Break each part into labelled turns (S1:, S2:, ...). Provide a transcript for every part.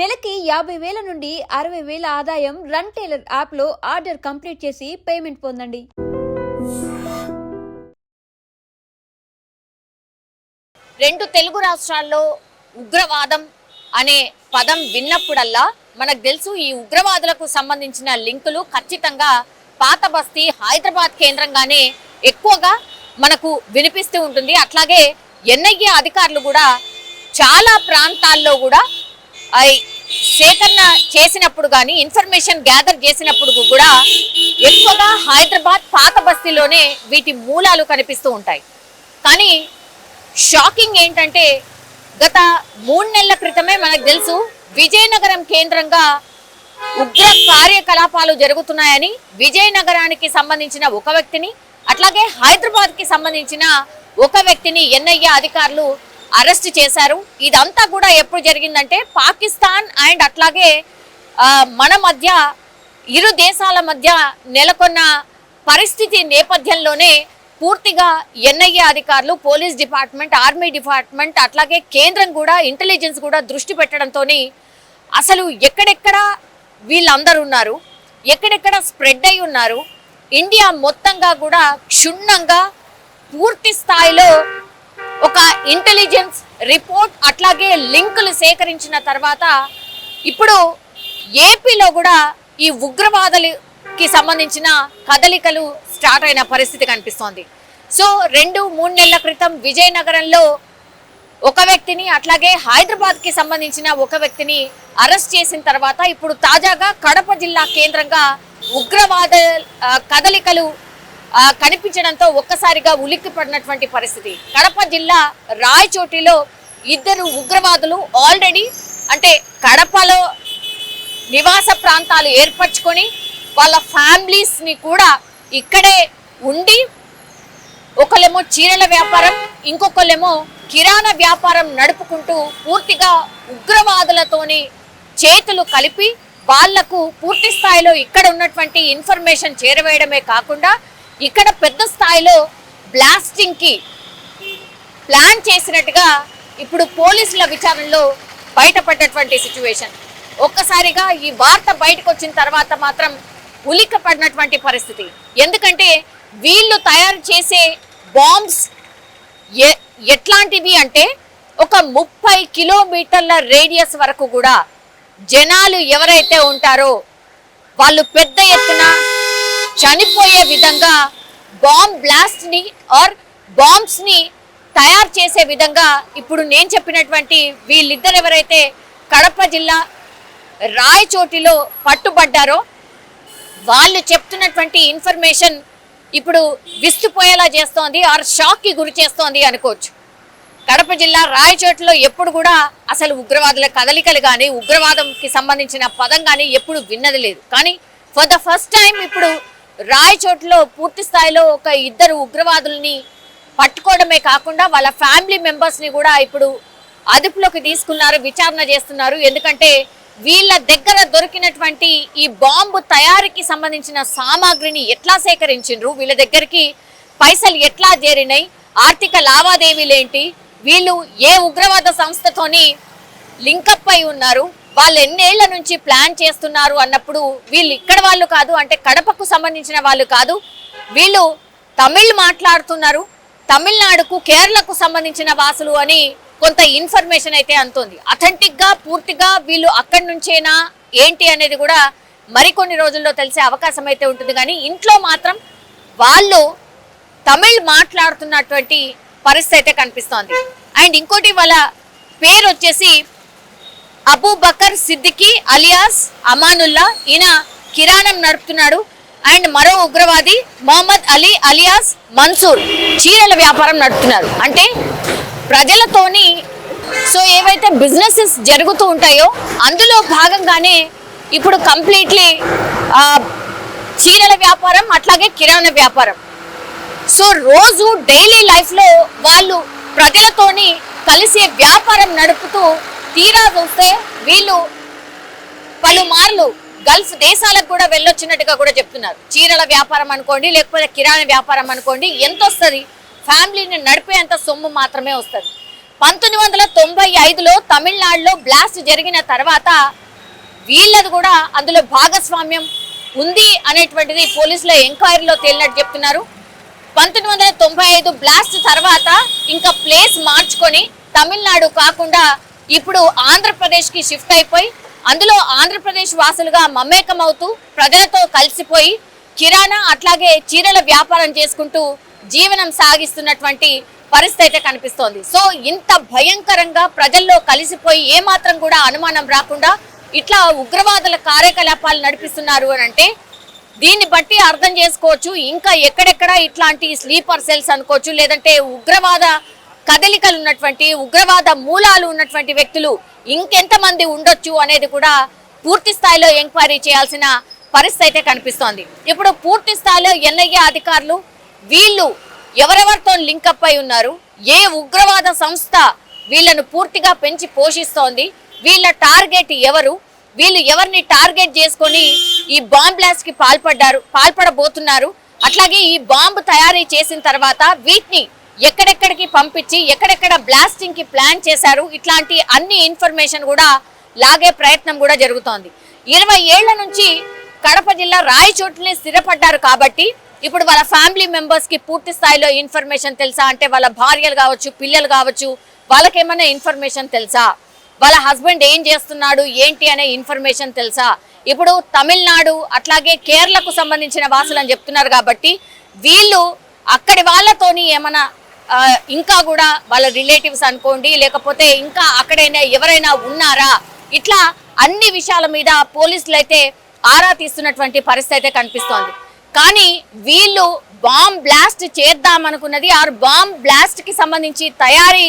S1: నెలకి 50,000 నుండి 60,000 ఆదాయం రన్ టైలర్ యాప్లో ఆర్డర్ కంప్లీట్ చేసి పేమెంట్ పొందండి.
S2: రెండు తెలుగు రాష్ట్రాల్లో ఉగ్రవాదం అనే పదం విన్నప్పుడల్లా మనకు తెలుసు ఈ ఉగ్రవాదులకు సంబంధించిన లింకులు ఖచ్చితంగా పాత బస్తీ హైదరాబాద్ కేంద్రంగానే ఎక్కువగా మనకు వినిపిస్తూ ఉంటుంది. అట్లాగే ఎన్ఐఏ అధికారులు కూడా చాలా ప్రాంతాల్లో కూడా సేకరణ చేసినప్పుడు కానీ ఇన్ఫర్మేషన్ గ్యాదర్ చేసినప్పుడు కూడా ఎక్కువగా హైదరాబాద్ పాత బస్తీలోనే వీటి మూలాలు కనిపిస్తూ ఉంటాయి. కానీ షాకింగ్ ఏంటంటే గత 3 నెలల క్రితమే మనకు తెలుసు విజయనగరం కేంద్రంగా ఉగ్ర కార్యకలాపాలు జరుగుతున్నాయని విజయనగరానికి సంబంధించిన ఒక వ్యక్తిని అట్లాగే హైదరాబాద్కి సంబంధించిన ఒక వ్యక్తిని ఎన్ఐఏ అధికారులు అరెస్ట్ చేశారు. ఇదంతా కూడా ఎప్పుడు జరిగిందంటే పాకిస్తాన్ అండ్ అట్లాగే మన మధ్య ఇరు దేశాల మధ్య నెలకొన్న పరిస్థితి నేపథ్యంలోనే పూర్తిగా ఎన్ఐఏ అధికారులు పోలీస్ డిపార్ట్మెంట్ ఆర్మీ డిపార్ట్మెంట్ అట్లాగే కేంద్రం కూడా ఇంటెలిజెన్స్ కూడా దృష్టి పెట్టడంతో అసలు ఎక్కడెక్కడ వీళ్ళందరూ ఉన్నారు, ఎక్కడెక్కడ స్ప్రెడ్ అయి ఉన్నారు, ఇండియా మొత్తంగా కూడా క్షుణ్ణంగా పూర్తి స్థాయిలో ఒక ఇంటెలిజెన్స్ రిపోర్ట్ అట్లాగే లింకులు సేకరించిన తర్వాత ఇప్పుడు ఏపీలో కూడా ఈ ఉగ్రవాదులకి సంబంధించిన కదలికలు స్టార్ట్ అయిన పరిస్థితి కనిపిస్తోంది. సో 2-3 నెలల క్రితం విజయనగరంలో ఒక వ్యక్తిని అట్లాగే హైదరాబాద్కి సంబంధించిన ఒక వ్యక్తిని అరెస్ట్ చేసిన తర్వాత ఇప్పుడు తాజాగా కడప జిల్లా కేంద్రంగా ఉగ్రవాద కదలికలు కనిపించడంతో ఒక్కసారిగా ఉలిక్కి పడినటువంటి పరిస్థితి. కడప జిల్లా రాయచోటిలో 2 ఉగ్రవాదులు ఆల్రెడీ అంటే కడపలో నివాస ప్రాంతాలు ఏర్పరచుకొని వాళ్ళ ఫ్యామిలీస్ని కూడా ఇక్కడే ఉండి ఒకళ్ళేమో చీరల వ్యాపారం ఇంకొకళ్ళేమో కిరాణా వ్యాపారం నడుపుకుంటూ పూర్తిగా ఉగ్రవాదులతోని చేతులు కలిపి వాళ్లకు పూర్తి స్థాయిలో ఇక్కడ ఉన్నటువంటి ఇన్ఫర్మేషన్ చేరవేయడమే కాకుండా ఇక్కడ పెద్ద స్థాయిలో బ్లాస్టింగ్కి ప్లాన్ చేసినట్టుగా ఇప్పుడు పోలీసుల విచారణలో బయటపడ్డటువంటి సిచ్యువేషన్. ఒక్కసారిగా ఈ వార్త బయటకు వచ్చిన తర్వాత మాత్రం ఉలిక్క పడినటువంటి పరిస్థితి. ఎందుకంటే వీళ్ళు తయారు చేసే బాంబ్స్ ఎట్లాంటివి అంటే ఒక 30 కిలోమీటర్ల రేడియస్ వరకు కూడా జనాలు ఎవరైతే ఉంటారో వాళ్ళు పెద్ద ఎత్తున చనిపోయే విధంగా బాంబ్ బ్లాస్ట్ ని ఆర్ బాంబ్స్ ని తయారు చేసే విధంగా ఇప్పుడు నేను చెప్పినటువంటి వీళ్ళిద్దరు ఎవరైతే కడప జిల్లా రాయచోటిలో పట్టుబడ్డారో వాళ్ళు చెప్తున్నటువంటి ఇన్ఫర్మేషన్ ఇప్పుడు విస్తుపోయేలా చేస్తోంది ఆర్ షాక్ కి గురి చేస్తోంది అనుకోవచ్చు. కడప జిల్లా రాయచోటిలో ఎప్పుడు కూడా అసలు ఉగ్రవాదుల కదలికలు కానీ ఉగ్రవాదంకి సంబంధించిన పదం కానీ ఎప్పుడు విన్నది లేదు. కానీ ఫర్ ద ఫస్ట్ టైం ఇప్పుడు రాయచోటిలో పూర్తి స్థాయిలో ఒక 2 ఉగ్రవాదుల్ని పట్టుకోవడమే కాకుండా వాళ్ళ ఫ్యామిలీ మెంబర్స్ని కూడా ఇప్పుడు అదుపులోకి తీసుకున్నారు, విచారణ చేస్తున్నారు. ఎందుకంటే వీళ్ళ దగ్గర దొరికినటువంటి ఈ బాంబు తయారీకి సంబంధించిన సామాగ్రిని ఎట్లా సేకరించిండ్రు, వీళ్ళ దగ్గరికి పైసలు ఎట్లా చేరినాయి, ఆర్థిక లావాదేవీలేంటి, వీళ్ళు ఏ ఉగ్రవాద సంస్థతోని లింకప్ అయి ఉన్నారు, వాళ్ళు ఎన్నేళ్ల నుంచి ప్లాన్ చేస్తున్నారు అన్నప్పుడు వీళ్ళు ఇక్కడ వాళ్ళు కాదు, అంటే కడపకు సంబంధించిన వాళ్ళు కాదు, వీళ్ళు తమిళ్ మాట్లాడుతున్నారు, తమిళనాడుకు కేరళకు సంబంధించిన వాసులు అని కొంత ఇన్ఫర్మేషన్ అయితే అందుతుంది. అథెంటిక్ గా పూర్తిగా వీళ్ళు అక్కడి నుంచేనా ఏంటి అనేది కూడా మరికొన్ని రోజుల్లో తెలిసే అవకాశం అయితే ఉంటుంది. కానీ ఇంట్లో మాత్రం వాళ్ళు తమిళ్ మాట్లాడుతున్నటువంటి పరిస్థితి అయితే కనిపిస్తోంది. అండ్ ఇంకోటి వాళ్ళ పేరు వచ్చేసి అబూబకర్ సిద్దికి అలియాస్ అమానుల్లా, ఈయన కిరాణం నడుపుతున్నాడు. అండ్ మరో ఉగ్రవాది మొహమ్మద్ అలీ అలియాస్ మన్సూర్ చీరల వ్యాపారం నడుపుతున్నారు. అంటే ప్రజలతోని సో ఏవైతే బిజినెసెస్ జరుగుతూ ఉంటాయో అందులో భాగంగానే ఇప్పుడు కంప్లీట్లీ చీరల వ్యాపారం అట్లాగే కిరాణా వ్యాపారం. సో రోజు డైలీ లైఫ్లో వాళ్ళు ప్రజలతోని కలిసే వ్యాపారం నడుపుతూ తీరా చూస్తే వీళ్ళు పలుమార్లు గల్ఫ్ దేశాలకు కూడా వెళ్ళొచ్చినట్టుగా కూడా చెప్తున్నారు. చీరల వ్యాపారం అనుకోండి లేకపోతే కిరాణా వ్యాపారం అనుకోండి, ఎంత వస్తుంది, ఫ్యామిలీని నడిపేంత సొమ్ము మాత్రమే వస్తుంది. 1995లో తమిళనాడులో బ్లాస్ట్ జరిగిన తర్వాత వీళ్ళది కూడా అందులో భాగస్వామ్యం ఉంది అనేటువంటిది పోలీసుల ఎంక్వైరీలో తేలినట్టు చెప్తున్నారు. 1995 బ్లాస్ట్ తర్వాత ఇంకా ప్లేస్ మార్చుకొని తమిళనాడు కాకుండా ఇప్పుడు ఆంధ్రప్రదేశ్కి షిఫ్ట్ అయిపోయి అందులో ఆంధ్రప్రదేశ్ వాసులుగా మమేకమవుతూ ప్రజలతో కలిసిపోయి కిరాణా అట్లాగే చీరల వ్యాపారం చేసుకుంటూ జీవనం సాగిస్తున్నటువంటి పరిస్థితి అయితే కనిపిస్తోంది. సో ఇంత భయంకరంగా ప్రజల్లో కలిసిపోయి ఏమాత్రం కూడా అనుమానం రాకుండా ఇట్లా ఉగ్రవాదుల కార్యకలాపాలు నడిపిస్తున్నారు అని అంటే దీన్ని బట్టి అర్థం చేసుకోవచ్చు ఇంకా ఎక్కడెక్కడ ఇట్లాంటి స్లీపర్ సెల్స్ అనుకోవచ్చు, లేదంటే ఉగ్రవాద కదలికలు ఉన్నటువంటి ఉగ్రవాద మూలాలు ఉన్నటువంటి వ్యక్తులు ఇంకెంతమంది ఉండొచ్చు అనేది కూడా పూర్తి స్థాయిలో ఎంక్వైరీ చేయాల్సిన పరిస్థితి అయితే కనిపిస్తోంది. ఇప్పుడు పూర్తి స్థాయిలో ఎన్ఐఏ అధికారులు వీళ్ళు ఎవరెవరితో లింకప్ అయి ఉన్నారు, ఏ ఉగ్రవాద సంస్థ వీళ్ళను పూర్తిగా పెంచి పోషిస్తోంది, వీళ్ళ టార్గెట్ ఎవరు, వీళ్ళు ఎవరిని టార్గెట్ చేసుకొని ఈ బాంబ్ బ్లాస్ట్ కి పాల్పడబోతున్నారు, అట్లాగే ఈ బాంబు తయారీ చేసిన తర్వాత వీటిని ఎక్కడెక్కడికి పంపించి ఎక్కడెక్కడ బ్లాస్టింగ్ కి ప్లాన్ చేశారు, ఇట్లాంటి అన్ని ఇన్ఫర్మేషన్ కూడా లాగే ప్రయత్నం కూడా జరుగుతోంది. 20 ఏళ్ల నుంచి కడప జిల్లా రాయచోటిని స్థిరపడ్డారు కాబట్టి ఇప్పుడు వాళ్ళ ఫ్యామిలీ మెంబర్స్ కి పూర్తి స్థాయిలో ఇన్ఫర్మేషన్ తెలుసా అంటే వాళ్ళ భార్యలు కావచ్చు, పిల్లలు కావచ్చు, వాళ్ళకేమైనా ఇన్ఫర్మేషన్ తెలుసా, వాళ్ళ హస్బెండ్ ఏం చేస్తున్నాడు ఏంటి అనే ఇన్ఫర్మేషన్ తెలుసా, ఇప్పుడు తమిళనాడు అట్లాగే కేరళకు సంబంధించిన వాసులు అని చెప్తున్నారు కాబట్టి వీళ్ళు అక్కడి వాళ్ళతోని ఏమైనా ఇంకా కూడా వాళ్ళ రిలేటివ్స్ అనుకోండి లేకపోతే ఇంకా అక్కడైనా ఎవరైనా ఉన్నారా, ఇట్లా అన్ని విషయాల మీద పోలీసులు అయితే ఆరా తీస్తున్నటువంటి పరిస్థితి అయితే కనిపిస్తోంది. కానీ వీళ్ళు బాంబ్ బ్లాస్ట్ చేద్దామనుకున్నది ఆర్ బాంబ్ బ్లాస్ట్ కి సంబంధించి తయారీ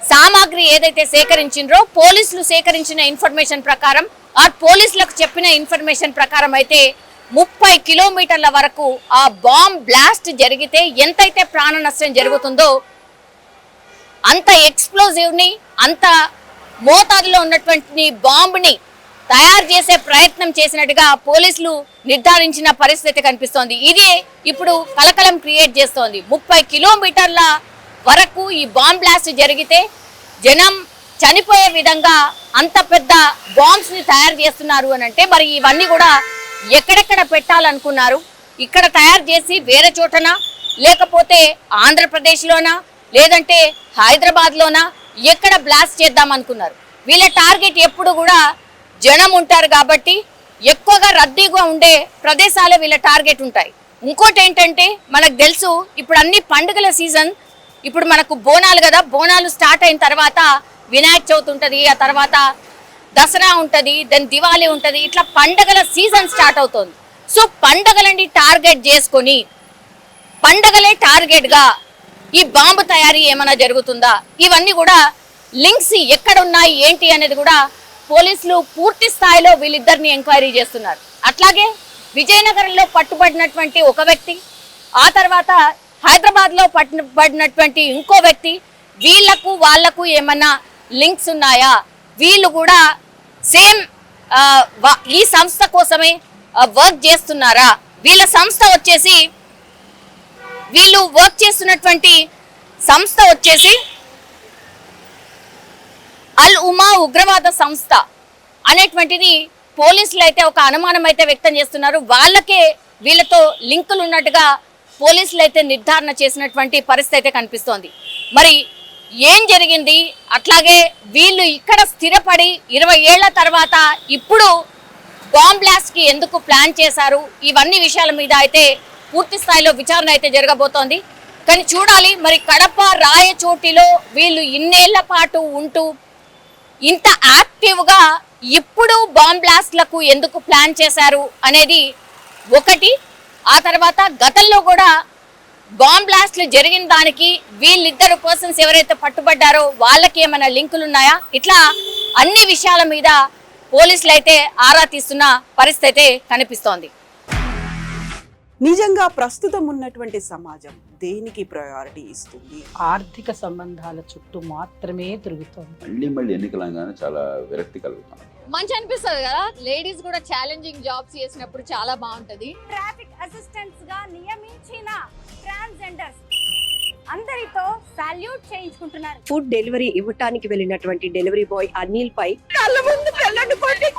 S2: సామాగ్రి ఏదైతే సేకరించిండ్రో పోలీసులు సేకరించిన ఇన్ఫర్మేషన్ ప్రకారం ఆర్ పోలీసులకు చెప్పిన ఇన్ఫర్మేషన్ ప్రకారం అయితే 30 కిలోమీటర్ల వరకు ఆ బాంబ్ బ్లాస్ట్ జరిగితే ఎంతైతే ప్రాణ నష్టం జరుగుతుందో అంత ఎక్స్ప్లోజివ్ ని అంత మోతాదులో ఉన్నటువంటి బాంబుని తయారు చేసే ప్రయత్నం చేసినట్టుగా పోలీసులు నిర్ధారించిన పరిస్థితి కనిపిస్తోంది. ఇదే ఇప్పుడు కలకలం క్రియేట్ చేస్తోంది. 30 కిలోమీటర్ల వరకు ఈ బాంబ్ బ్లాస్ట్ జరిగితే జనం చనిపోయే విధంగా అంత పెద్ద బాంబ్స్ ని తయారు చేస్తున్నారు అని అంటే మరి ఇవన్నీ కూడా ఎక్కడెక్కడ పెట్టాలనుకున్నారు, ఇక్కడ తయారు చేసి వేరే చోటనా లేకపోతే ఆంధ్రప్రదేశ్లోనా లేదంటే హైదరాబాద్లోనా ఎక్కడ బ్లాస్ట్ చేద్దాం అనుకున్నారు. వీళ్ళ టార్గెట్ ఎప్పుడు కూడా జనం ఉంటారు కాబట్టి ఎక్కువగా రద్దీగా ఉండే ప్రదేశాలే వీళ్ళ టార్గెట్ ఉంటాయి. ఇంకోటి ఏంటంటే మనకు తెలుసు ఇప్పుడు అన్ని పండుగల సీజన్, ఇప్పుడు మనకు బోనాలు కదా, బోనాలు స్టార్ట్ అయిన తర్వాత వినాయక చవితి ఉంటుంది, ఆ తర్వాత దసరా ఉంటుంది, దెన్ దివాళీ ఉంటుంది, ఇట్లా పండగల సీజన్ స్టార్ట్ అవుతుంది. సో పండగలని టార్గెట్ చేసుకొని పండగలే టార్గెట్ గా ఈ బాంబు తయారీ ఏమైనా జరుగుతుందా, ఇవన్నీ కూడా లింక్స్ ఎక్కడ ఉన్నాయి ఏంటి అనేది కూడా పోలీసులు పూర్తి స్థాయిలో వీళ్ళిద్దరిని ఎంక్వైరీ చేస్తున్నారు. అట్లాగే విజయనగరంలో పట్టుబడినటువంటి ఒక వ్యక్తి, ఆ తర్వాత హైదరాబాద్ లో పట్టుబడినటువంటి ఇంకో వ్యక్తి, వీళ్లకు వాళ్లకు ఏమన్నా లింక్స్ ఉన్నాయా, వీళ్ళు కూడా సేమ్ ఈ సంస్థ కోసమే వర్క్ చేస్తున్నారా, వీళ్ళ సంస్థ వచ్చేసి వీళ్ళు వర్క్ చేస్తున్నటువంటి సంస్థ వచ్చేసి అల్ ఉమా ఉగ్రవాద సంస్థ అనేటువంటిది పోలీసులు అయితే ఒక అనుమానం అయితే వ్యక్తం చేస్తున్నారు. వాళ్ళకే వీళ్ళతో లింకులు ఉన్నట్టుగా పోలీసులు అయితే నిర్ధారణ చేసినటువంటి పరిస్థితి అయితే కనిపిస్తోంది. మరి ఏం జరిగింది, అట్లాగే వీళ్ళు ఇక్కడ స్థిరపడి 20 ఏళ్ల తర్వాత ఇప్పుడు బాంబ్ బ్లాస్ట్ కి ఎందుకు ప్లాన్ చేశారు, ఇవన్నీ విషయాల మీద అయితే పూర్తి స్థాయిలో విచారణ అయితే జరగబోతోంది. కానీ చూడాలి మరి కడప రాయచోటిలో వీళ్ళు ఇన్నేళ్ల పాటు ఉంటూ ఇంత యాక్టివ్ గా ఇప్పుడు బాంబ్ బ్లాస్ట్లకు ఎందుకు ప్లాన్ చేశారు అనేది ఒకటి. ఆ తర్వాత గతంలో కూడా బాంబ్ బ్లాస్ట్లు జరిగిన దానికి వీళ్ళిద్దరు పర్సన్స్ ఎవరైతే పట్టుబడ్డారో వాళ్ళకి ఏమైనా లింకులు ఉన్నాయా, ఇట్లా అన్ని విషయాల మీద పోలీసులు అయితే ఆరా తీస్తున్న పరిస్థితి అయితే కనిపిస్తోంది.
S3: నిజంగా ప్రస్తుతం ఉన్నటువంటి సమాజం దేనికి ప్రయారిటీ ఇస్తుంది?
S4: ఆర్థిక సంబంధాల చుట్టూ మాత్రమే తిరుగుతుంది.
S5: మళ్ళీ ఎన్నికలంగానే చాలా విరక్తి కలుగుతాను.
S2: మంచి అనిపిస్తుంది కదా, లేడీస్ కూడా ఛాలెంజింగ్ జాబ్స్ చేసినప్పుడు చాలా బాగుంటది.
S6: ట్రాఫిక్ అసిస్టెంట్స్ గా నియమించిన ట్రాన్స్జెండర్స్ అందరితో సాల్యూట్ చేయించుకుంటున్నారు.
S7: ఫుడ్ డెలివరీ ఇవ్వటానికి వెళ్ళినటువంటి డెలివరీ బాయ్ అనిల్ పై కళ్ళ ముందు పెళ్ళండి కొట్టి